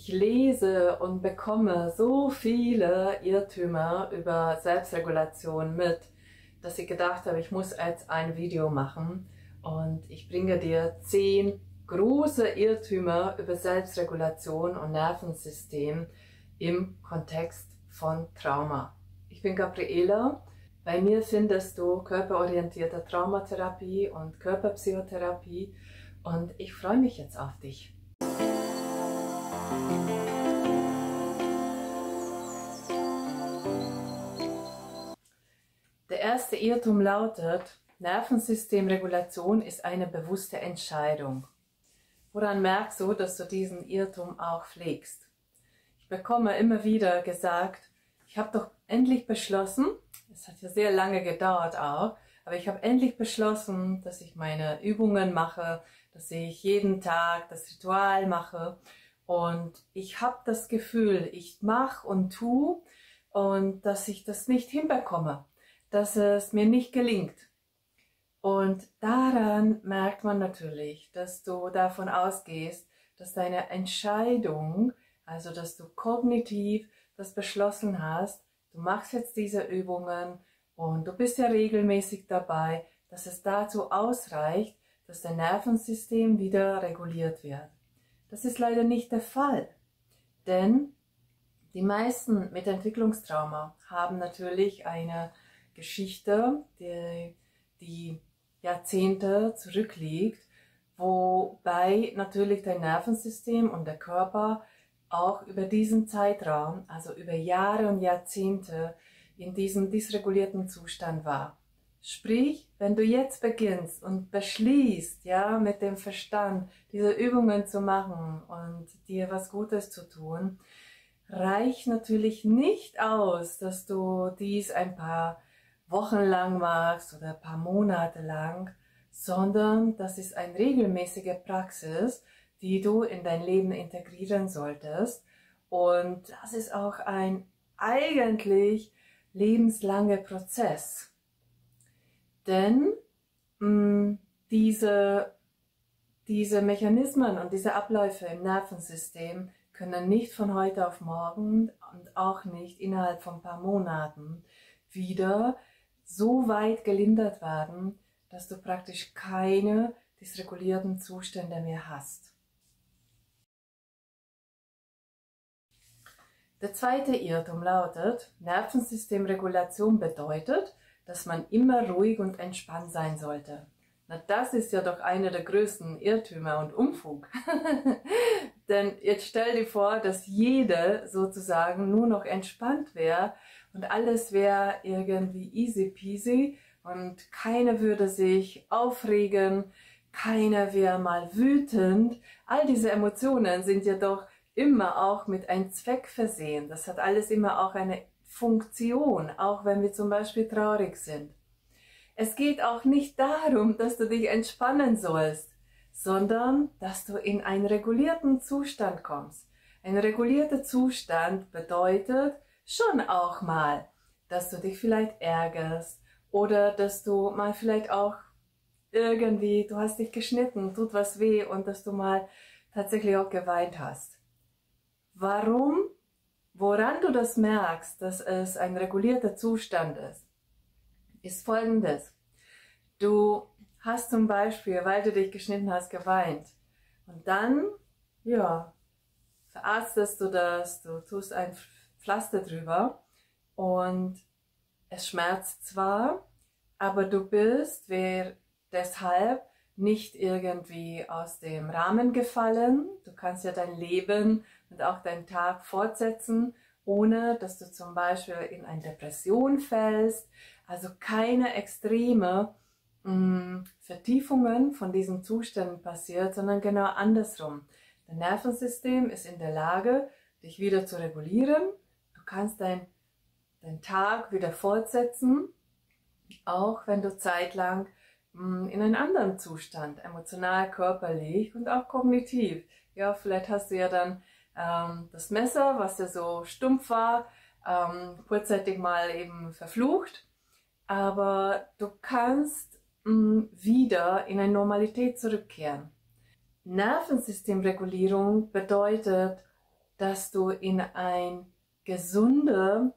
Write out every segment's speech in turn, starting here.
Ich lese und bekomme so viele Irrtümer über Selbstregulation mit, dass ich gedacht habe, ich muss jetzt ein Video machen und ich bringe dir 10 große Irrtümer über Selbstregulation und Nervensystem im Kontext von Trauma. Ich bin Gabriela. Bei mir findest du körperorientierte Traumatherapie und Körperpsychotherapie und ich freue mich jetzt auf dich. Der erste Irrtum lautet, Nervensystemregulation ist eine bewusste Entscheidung. Woran merkst du, dass du diesen Irrtum auch pflegst? Ich bekomme immer wieder gesagt, ich habe doch endlich beschlossen, es hat ja sehr lange gedauert auch, aber ich habe endlich beschlossen, dass ich meine Übungen mache, dass ich jeden Tag das Ritual mache und ich habe das Gefühl, ich mache und tue und dass ich das nicht hinbekomme, dass es mir nicht gelingt. Und daran merkt man natürlich, dass du davon ausgehst, dass deine Entscheidung, also dass du kognitiv das beschlossen hast, du machst jetzt diese Übungen und du bist ja regelmäßig dabei, dass es dazu ausreicht, dass dein Nervensystem wieder reguliert wird. Das ist leider nicht der Fall, denn die meisten mit Entwicklungstrauma haben natürlich eine Geschichte, die Jahrzehnte zurückliegt, wobei natürlich dein Nervensystem und der Körper auch über diesen Zeitraum, also über Jahre und Jahrzehnte, in diesem dysregulierten Zustand war. Sprich, wenn du jetzt beginnst und beschließt, ja, mit dem Verstand diese Übungen zu machen und dir was Gutes zu tun, reicht natürlich nicht aus, dass du dies ein paar Wochen lang machst oder ein paar Monate lang, sondern das ist eine regelmäßige Praxis, die du in dein Leben integrieren solltest. Und das ist auch ein eigentlich lebenslanger Prozess. Denn diese Mechanismen und diese Abläufe im Nervensystem können nicht von heute auf morgen und auch nicht innerhalb von ein paar Monaten wieder so weit gelindert werden, dass du praktisch keine dysregulierten Zustände mehr hast. Der zweite Irrtum lautet, Nervensystemregulation bedeutet, dass man immer ruhig und entspannt sein sollte. Na, das ist ja doch einer der größten Irrtümer und Unfug. Denn jetzt stell dir vor, dass jeder sozusagen nur noch entspannt wäre und alles wäre irgendwie easy peasy und keiner würde sich aufregen, keiner wäre mal wütend. All diese Emotionen sind ja doch immer auch mit einem Zweck versehen. Das hat alles immer auch eine Funktion, auch wenn wir zum Beispiel traurig sind. Es geht auch nicht darum, dass du dich entspannen sollst, sondern dass du in einen regulierten Zustand kommst. Ein regulierter Zustand bedeutet schon auch mal, dass du dich vielleicht ärgerst oder dass du mal vielleicht auch irgendwie, du hast dich geschnitten, tut was weh und dass du mal tatsächlich auch geweint hast. Warum? Woran du das merkst, dass es ein regulierter Zustand ist Folgendes. Du hast zum Beispiel, weil du dich geschnitten hast, geweint. Und dann, ja, verarztest du das, du tust ein Pflaster drüber und es schmerzt zwar, aber du bist deshalb nicht irgendwie aus dem Rahmen gefallen. Du kannst ja dein Leben und auch deinen Tag fortsetzen, ohne dass du zum Beispiel in eine Depression fällst. Also keine extreme Vertiefungen von diesen Zuständen passiert, sondern genau andersrum. Dein Nervensystem ist in der Lage, dich wieder zu regulieren. Du kannst deinen Tag wieder fortsetzen, auch wenn du zeitlang in einem anderen Zustand, emotional, körperlich und auch kognitiv. Ja, vielleicht hast du ja dann das Messer, was ja so stumpf war, kurzzeitig mal eben verflucht, aber du kannst wieder in eine Normalität zurückkehren. Nervensystemregulierung bedeutet dass du in ein gesunde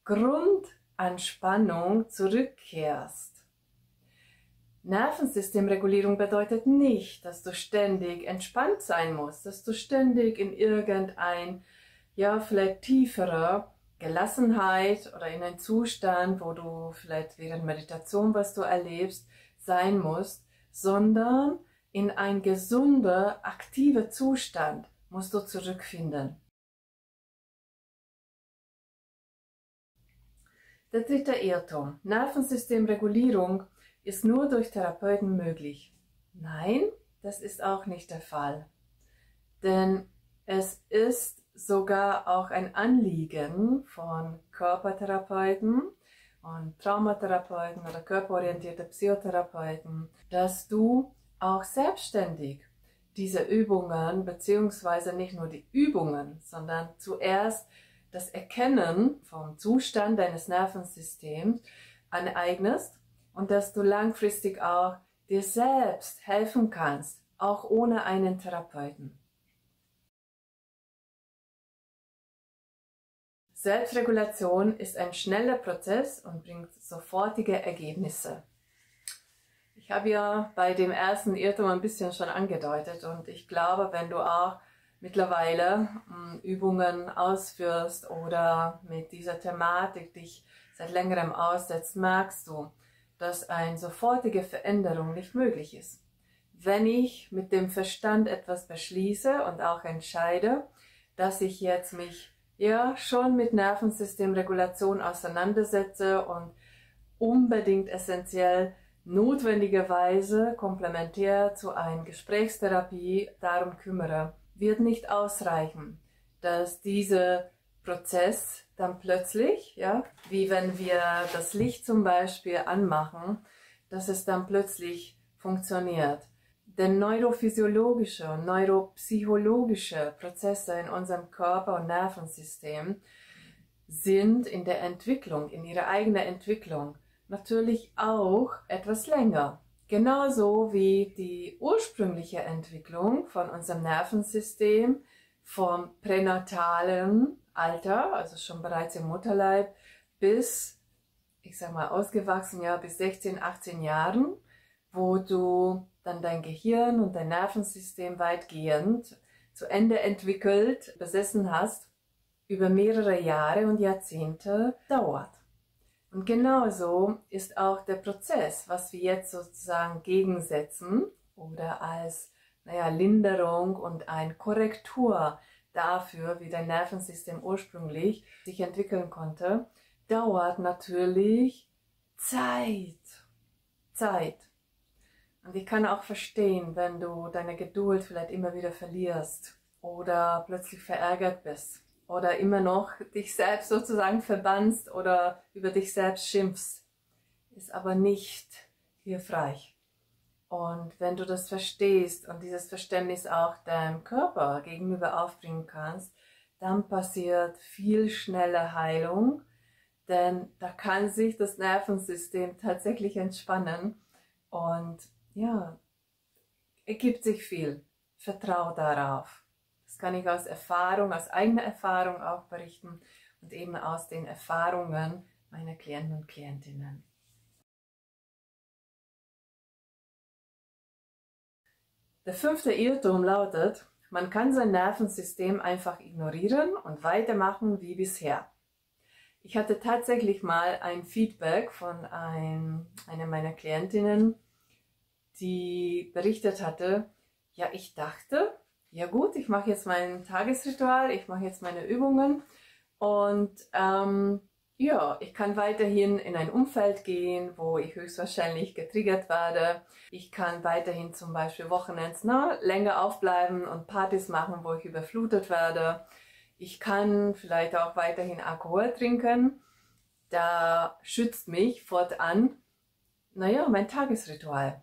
Grundanspannung zurückkehrst. Nervensystemregulierung bedeutet nicht, dass du ständig entspannt sein musst, dass du ständig in irgendein, ja, vielleicht tiefere Gelassenheit oder in einen Zustand, wo du vielleicht während Meditation, was du erlebst, sein musst, sondern in ein gesunder, aktiver Zustand musst du zurückfinden. Der dritte Irrtum. Nervensystemregulierung ist nur durch Therapeuten möglich. Nein, das ist auch nicht der Fall. Denn es ist sogar auch ein Anliegen von Körpertherapeuten und Traumatherapeuten oder körperorientierte Psychotherapeuten, dass du auch selbstständig diese Übungen, beziehungsweise nicht nur die Übungen, sondern zuerst das Erkennen vom Zustand deines Nervensystems aneignest und dass du langfristig auch dir selbst helfen kannst, auch ohne einen Therapeuten. Selbstregulation ist ein schneller Prozess und bringt sofortige Ergebnisse. Ich habe ja bei dem ersten Irrtum ein bisschen schon angedeutet und ich glaube, wenn du auch mittlerweile Übungen ausführst oder mit dieser Thematik dich seit längerem aussetzt, merkst du, dass eine sofortige Veränderung nicht möglich ist. Wenn ich mit dem Verstand etwas beschließe und auch entscheide, dass ich jetzt mich ja schon mit Nervensystemregulation auseinandersetze und unbedingt essentiell notwendigerweise komplementär zu einer Gesprächstherapie darum kümmere, wird nicht ausreichen, dass dieser Prozess dann plötzlich, ja, wie wenn wir das Licht zum Beispiel anmachen, dass es dann plötzlich funktioniert. Denn neurophysiologische und neuropsychologische Prozesse in unserem Körper- und Nervensystem sind in der Entwicklung, in ihrer eigenen Entwicklung, natürlich auch etwas länger. Genauso wie die ursprüngliche Entwicklung von unserem Nervensystem vom pränatalen Alter, also schon bereits im Mutterleib, bis, ich sag mal, ausgewachsen, ja, bis 16, 18 Jahren, wo du dann dein Gehirn und dein Nervensystem weitgehend zu Ende entwickelt, besessen hast, über mehrere Jahre und Jahrzehnte dauert. Und genauso ist auch der Prozess, was wir jetzt sozusagen gegensetzen oder als Linderung und eine Korrektur dafür, wie dein Nervensystem ursprünglich sich entwickeln konnte, dauert natürlich Zeit. Und ich kann auch verstehen, wenn du deine Geduld vielleicht immer wieder verlierst oder plötzlich verärgert bist oder immer noch dich selbst sozusagen verbannst oder über dich selbst schimpfst, ist aber nicht hilfreich. Und wenn du das verstehst und dieses Verständnis auch deinem Körper gegenüber aufbringen kannst, dann passiert viel schneller Heilung, denn da kann sich das Nervensystem tatsächlich entspannen und ja, ergibt sich viel. Vertrau darauf. Das kann ich aus Erfahrung, aus eigener Erfahrung auch berichten und eben aus den Erfahrungen meiner Klienten und Klientinnen. Der fünfte Irrtum lautet, man kann sein Nervensystem einfach ignorieren und weitermachen wie bisher. Ich hatte tatsächlich mal ein Feedback von einer meiner Klientinnen, die berichtet hatte, ja, ich dachte, ja gut, ich mache jetzt mein Tagesritual, ich mache jetzt meine Übungen und ja, ich kann weiterhin in ein Umfeld gehen, wo ich höchstwahrscheinlich getriggert werde. Ich kann weiterhin zum Beispiel Wochenends länger aufbleiben und Partys machen, wo ich überflutet werde. Ich kann vielleicht auch weiterhin Alkohol trinken. Da schützt mich fortan, mein Tagesritual.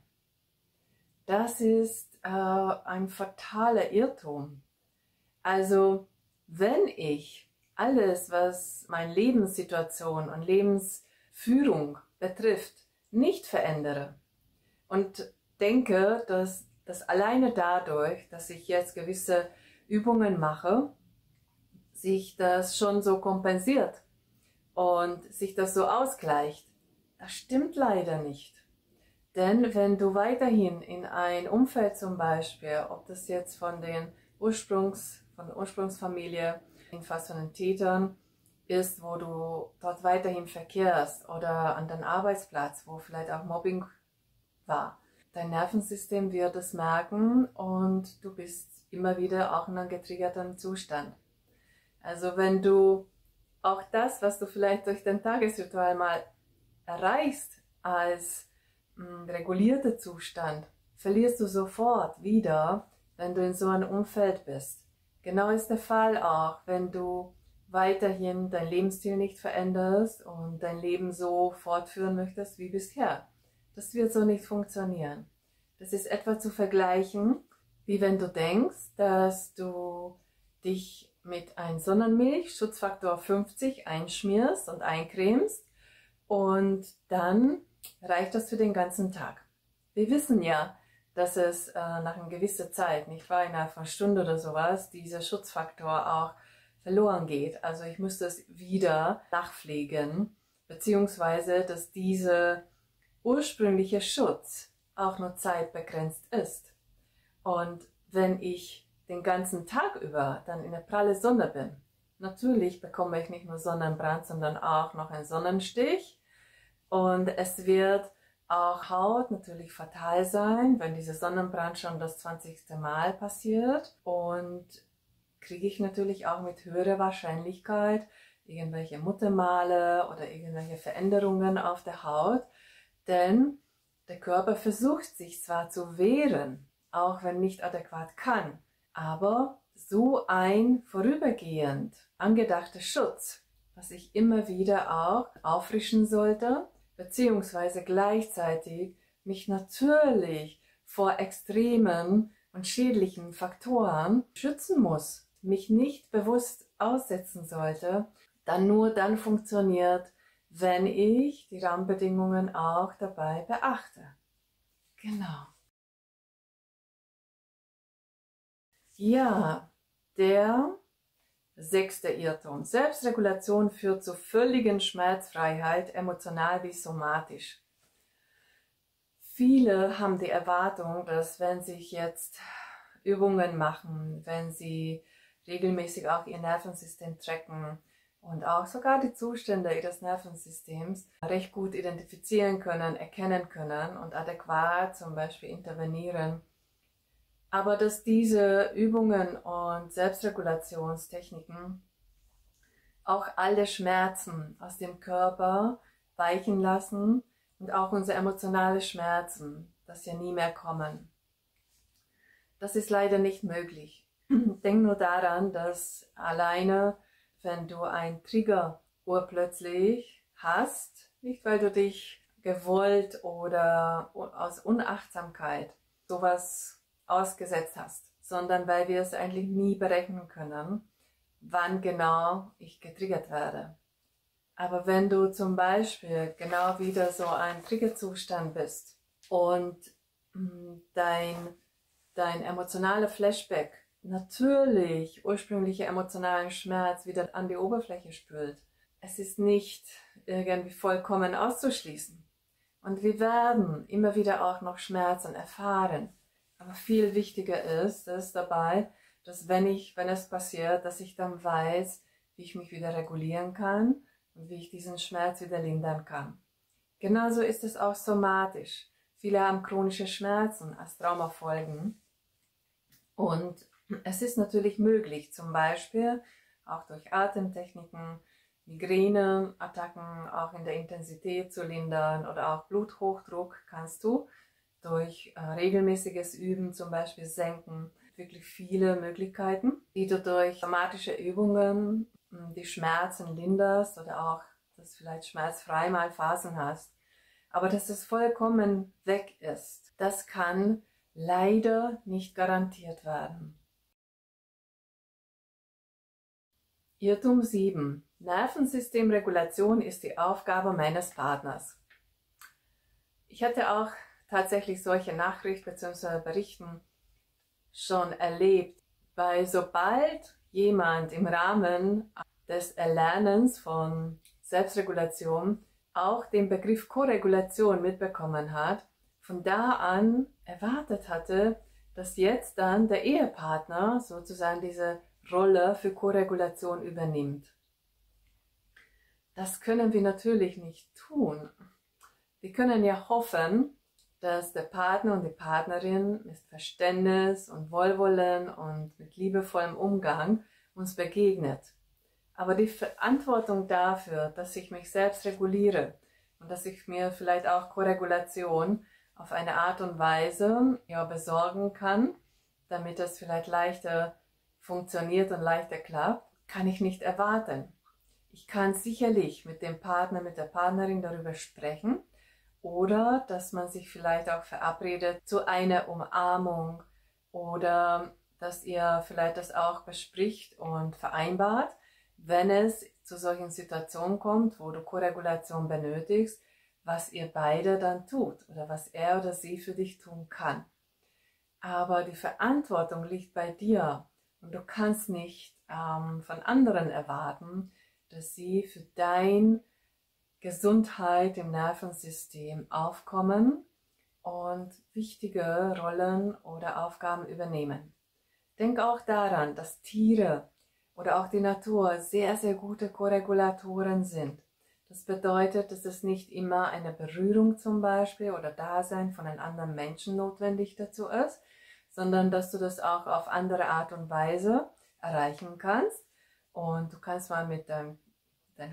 Das ist ein fataler Irrtum. Also, wenn ich alles, was meine Lebenssituation und Lebensführung betrifft, nicht verändere und denke, dass das alleine dadurch, dass ich jetzt gewisse Übungen mache, sich das schon so kompensiert und sich das so ausgleicht. Das stimmt leider nicht. Denn wenn du weiterhin in ein Umfeld zum Beispiel, ob das jetzt von der Ursprungsfamilie, jedenfalls von den Tätern ist, wo du dort weiterhin verkehrst oder an deinem Arbeitsplatz, wo vielleicht auch Mobbing war, dein Nervensystem wird es merken und du bist immer wieder auch in einem getriggerten Zustand. Also wenn du auch das, was du vielleicht durch dein Tagesritual mal erreichst, als regulierter Zustand, verlierst du sofort wieder, wenn du in so einem Umfeld bist. Genau ist der Fall auch, wenn du weiterhin dein Lebensstil nicht veränderst und dein Leben so fortführen möchtest wie bisher. Das wird so nicht funktionieren. Das ist etwa zu vergleichen, wie wenn du denkst, dass du dich mit einem Sonnenmilch Schutzfaktor 50 einschmierst und eincremst und dann reicht das für den ganzen Tag. Wir wissen ja, dass es nach einer gewissen Zeit, nicht wahr, innerhalb von einer Stunde oder sowas, dieser Schutzfaktor auch verloren geht. Also ich müsste es wieder nachpflegen, beziehungsweise dass dieser ursprüngliche Schutz auch nur zeitbegrenzt ist. Und wenn ich den ganzen Tag über dann in der prallen Sonne bin, natürlich bekomme ich nicht nur Sonnenbrand, sondern auch noch einen Sonnenstich. Und es wird auch Haut natürlich fatal sein, wenn dieser Sonnenbrand schon das 20. Mal passiert. Und kriege ich natürlich auch mit höherer Wahrscheinlichkeit irgendwelche Muttermale oder irgendwelche Veränderungen auf der Haut. Denn der Körper versucht sich zwar zu wehren, auch wenn nicht adäquat kann, aber so ein vorübergehend angedachter Schutz, was ich immer wieder auch auffrischen sollte, beziehungsweise gleichzeitig mich natürlich vor extremen und schädlichen Faktoren schützen muss, mich nicht bewusst aussetzen sollte, dann nur dann funktioniert, wenn ich die Rahmenbedingungen auch dabei beachte. Genau. Ja, der 6. Irrtum. Selbstregulation führt zu völligen Schmerzfreiheit, emotional wie somatisch. Viele haben die Erwartung, dass wenn sie jetzt Übungen machen, wenn sie regelmäßig auch ihr Nervensystem tracken und auch sogar die Zustände ihres Nervensystems recht gut identifizieren können, erkennen können und adäquat zum Beispiel intervenieren. Aber dass diese Übungen und Selbstregulationstechniken auch alle Schmerzen aus dem Körper weichen lassen und auch unsere emotionalen Schmerzen, dass ja nie mehr kommen. Das ist leider nicht möglich. Denk nur daran, dass alleine, wenn du einen Trigger urplötzlich hast, nicht weil du dich gewollt oder aus Unachtsamkeit sowas ausgesetzt hast, sondern weil wir es eigentlich nie berechnen können, wann genau ich getriggert werde. Aber wenn du zum Beispiel genau wieder so ein Triggerzustand bist und dein emotionaler Flashback natürlich ursprüngliche emotionalen Schmerz wieder an die Oberfläche spült, es ist nicht irgendwie vollkommen auszuschließen. Und wir werden immer wieder auch noch Schmerzen erfahren. Aber viel wichtiger ist es dabei, dass wenn es passiert, dass ich dann weiß, wie ich mich wieder regulieren kann und wie ich diesen Schmerz wieder lindern kann. Genauso ist es auch somatisch. Viele haben chronische Schmerzen als Traumafolgen. Und es ist natürlich möglich, zum Beispiel auch durch Atemtechniken, Migräneattacken auch in der Intensität zu lindern oder auch Bluthochdruck kannst du durch regelmäßiges Üben zum Beispiel senken. Wirklich viele Möglichkeiten, wie du durch somatische Übungen die Schmerzen linderst oder auch, dass du vielleicht schmerzfrei mal Phasen hast. Aber dass es vollkommen weg ist, das kann leider nicht garantiert werden. Irrtum 7. Nervensystemregulation ist die Aufgabe meines Partners. Ich hatte auch tatsächlich solche Nachrichten bzw. Berichten schon erlebt, weil sobald jemand im Rahmen des Erlernens von Selbstregulation auch den Begriff Koregulation mitbekommen hat, von da an erwartet hatte, dass jetzt dann der Ehepartner sozusagen diese Rolle für Koregulation übernimmt. Das können wir natürlich nicht tun. Wir können ja hoffen, dass der Partner und die Partnerin mit Verständnis und Wohlwollen und mit liebevollem Umgang uns begegnet. Aber die Verantwortung dafür, dass ich mich selbst reguliere und dass ich mir vielleicht auch Koregulation auf eine Art und Weise besorgen kann, damit es vielleicht leichter funktioniert und leichter klappt, kann ich nicht erwarten. Ich kann sicherlich mit dem Partner, mit der Partnerin darüber sprechen oder dass man sich vielleicht auch verabredet zu einer Umarmung oder dass ihr vielleicht das auch bespricht und vereinbart, wenn es zu solchen Situationen kommt, wo du Koregulation benötigst, was ihr beide dann tut oder was er oder sie für dich tun kann. Aber die Verantwortung liegt bei dir und du kannst nicht von anderen erwarten, dass sie für deine Gesundheit im Nervensystem aufkommen und wichtige Rollen oder Aufgaben übernehmen. Denk auch daran, dass Tiere oder auch die Natur sehr, sehr gute Koregulatoren sind. Das bedeutet, dass es nicht immer eine Berührung zum Beispiel oder Dasein von einem anderen Menschen notwendig dazu ist, sondern dass du das auch auf andere Art und Weise erreichen kannst. Und du kannst mal mit deinem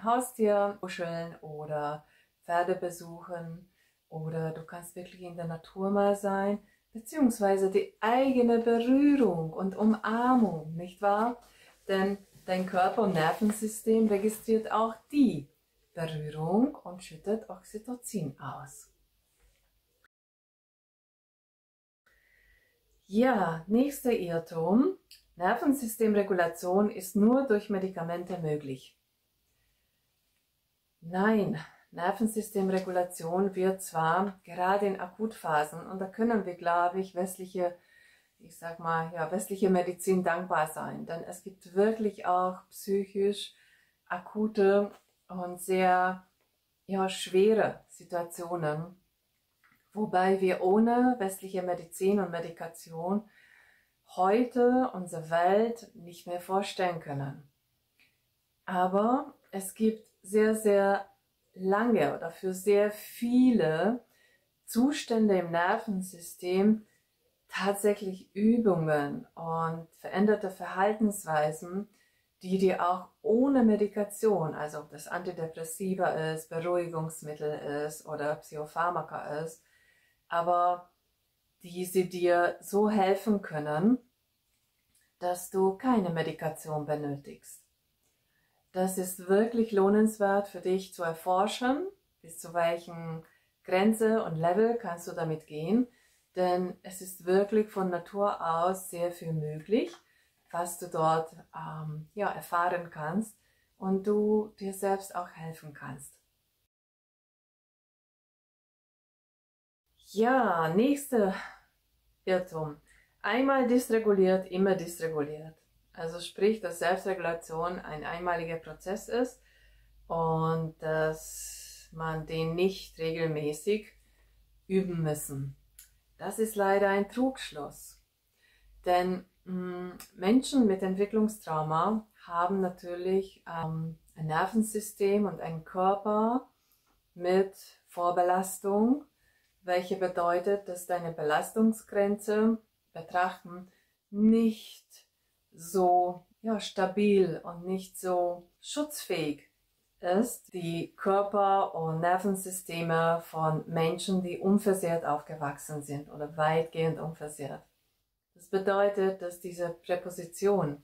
Haustier kuscheln oder Pferde besuchen oder du kannst wirklich in der Natur mal sein, beziehungsweise die eigene Berührung und Umarmung, nicht wahr? Denn dein Körper- und Nervensystem registriert auch die Berührung und schüttet Oxytocin aus. Ja, nächster Irrtum. Nervensystemregulation ist nur durch Medikamente möglich. Nein, Nervensystemregulation wird zwar gerade in Akutphasen, und da können wir, glaube ich, westliche Medizin dankbar sein, denn es gibt wirklich auch psychisch akute und sehr schwere Situationen, wobei wir ohne westliche Medizin und Medikation heute unsere Welt nicht mehr vorstellen können. Aber es gibt sehr, sehr lange oder für sehr viele Zustände im Nervensystem tatsächlich Übungen und veränderte Verhaltensweisen, die dir auch ohne Medikation, also ob das Antidepressiva ist, Beruhigungsmittel ist oder Psychopharmaka ist, aber die sie dir so helfen können, dass du keine Medikation benötigst. Das ist wirklich lohnenswert für dich zu erforschen, bis zu welchen Grenze und Level kannst du damit gehen, denn es ist wirklich von Natur aus sehr viel möglich, was du dort erfahren kannst und du dir selbst auch helfen kannst. Ja, nächster Irrtum. Einmal dysreguliert, immer dysreguliert. Also sprich, dass Selbstregulation ein einmaliger Prozess ist und dass man den nicht regelmäßig üben müssen. Das ist leider ein Trugschluss. Denn Menschen mit Entwicklungstrauma haben natürlich ein Nervensystem und einen Körper mit Vorbelastung, welche bedeutet, dass deine Belastungsgrenze betrachten nicht so stabil und nicht so schutzfähig ist, die Körper- und Nervensysteme von Menschen, die unversehrt aufgewachsen sind oder weitgehend unversehrt. Das bedeutet, dass diese Präposition,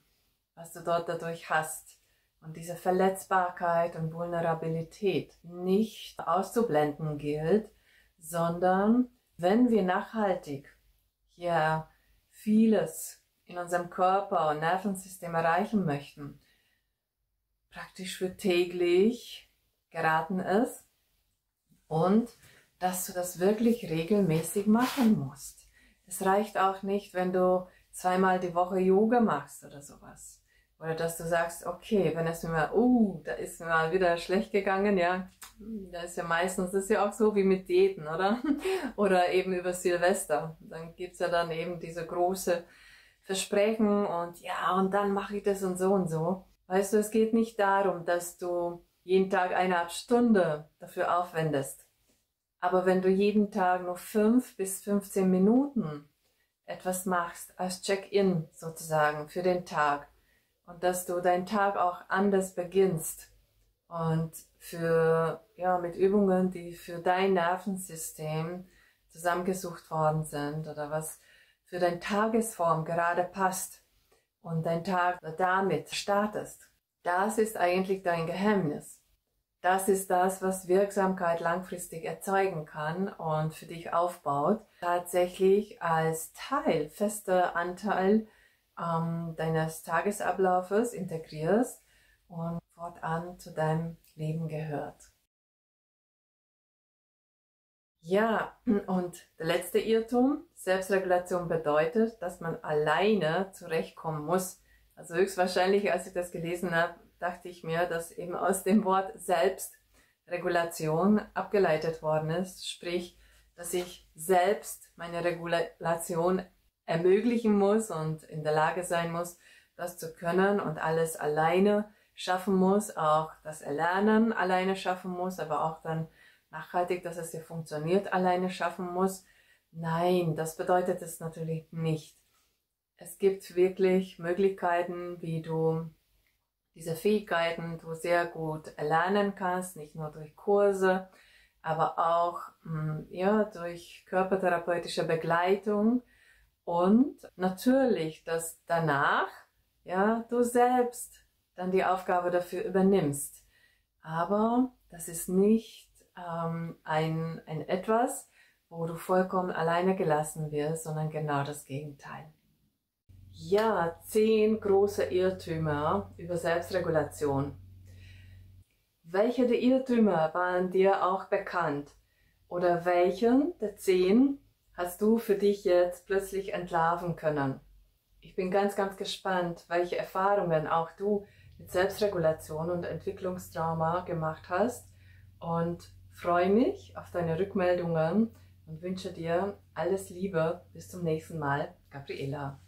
was du dort dadurch hast, und diese Verletzbarkeit und Vulnerabilität nicht auszublenden gilt, sondern wenn wir nachhaltig hier vieles in unserem Körper- und Nervensystem erreichen möchten, praktisch für täglich geraten ist und dass du das wirklich regelmäßig machen musst. Es reicht auch nicht, wenn du zweimal die Woche Yoga machst oder sowas Oder dass du sagst, okay, wenn es mir mal, da ist mir mal wieder schlecht gegangen, ja, da ist ja meistens, das ist ja auch so wie mit Diäten, oder? Oder eben über Silvester. Dann gibt's ja dann eben diese große Versprechen und ja, und dann mache ich das und so und so. Weißt du, es geht nicht darum, dass du jeden Tag 1,5 Stunde dafür aufwendest. Aber wenn du jeden Tag nur 5 bis 15 Minuten etwas machst als Check-in sozusagen für den Tag und dass du deinen Tag auch anders beginnst und mit Übungen, die für dein Nervensystem zusammengesucht worden sind oder was für deine Tagesform gerade passt und dein Tag damit startest. Das ist eigentlich dein Geheimnis. Das ist das, was Wirksamkeit langfristig erzeugen kann und für dich aufbaut. Tatsächlich als Teil, fester Anteil deines Tagesablaufes integrierst und fortan zu deinem Leben gehört. Ja, und der letzte Irrtum, Selbstregulation bedeutet, dass man alleine zurechtkommen muss. Also höchstwahrscheinlich, als ich das gelesen habe, dachte ich mir, dass eben aus dem Wort Selbstregulation abgeleitet worden ist, sprich, dass ich selbst meine Regulation ermöglichen muss und in der Lage sein muss, das zu können und alles alleine schaffen muss, auch das Erlernen alleine schaffen muss, aber auch dann nachhaltig, dass es ja funktioniert, alleine schaffen muss. Nein, das bedeutet es natürlich nicht. Es gibt wirklich Möglichkeiten, wie du diese Fähigkeiten du sehr gut erlernen kannst, nicht nur durch Kurse, aber auch durch körpertherapeutische Begleitung und natürlich, dass danach du selbst dann die Aufgabe dafür übernimmst. Aber das ist nicht ein etwas, wo du vollkommen alleine gelassen wirst, sondern genau das Gegenteil. Ja, 10 große Irrtümer über Selbstregulation. Welche der Irrtümer waren dir auch bekannt? Oder welchen der 10 hast du für dich jetzt plötzlich entlarven können? Ich bin ganz, ganz gespannt, welche Erfahrungen auch du mit Selbstregulation und Entwicklungstrauma gemacht hast und freue mich auf deine Rückmeldungen und wünsche dir alles Liebe. Bis zum nächsten Mal. Gabriela.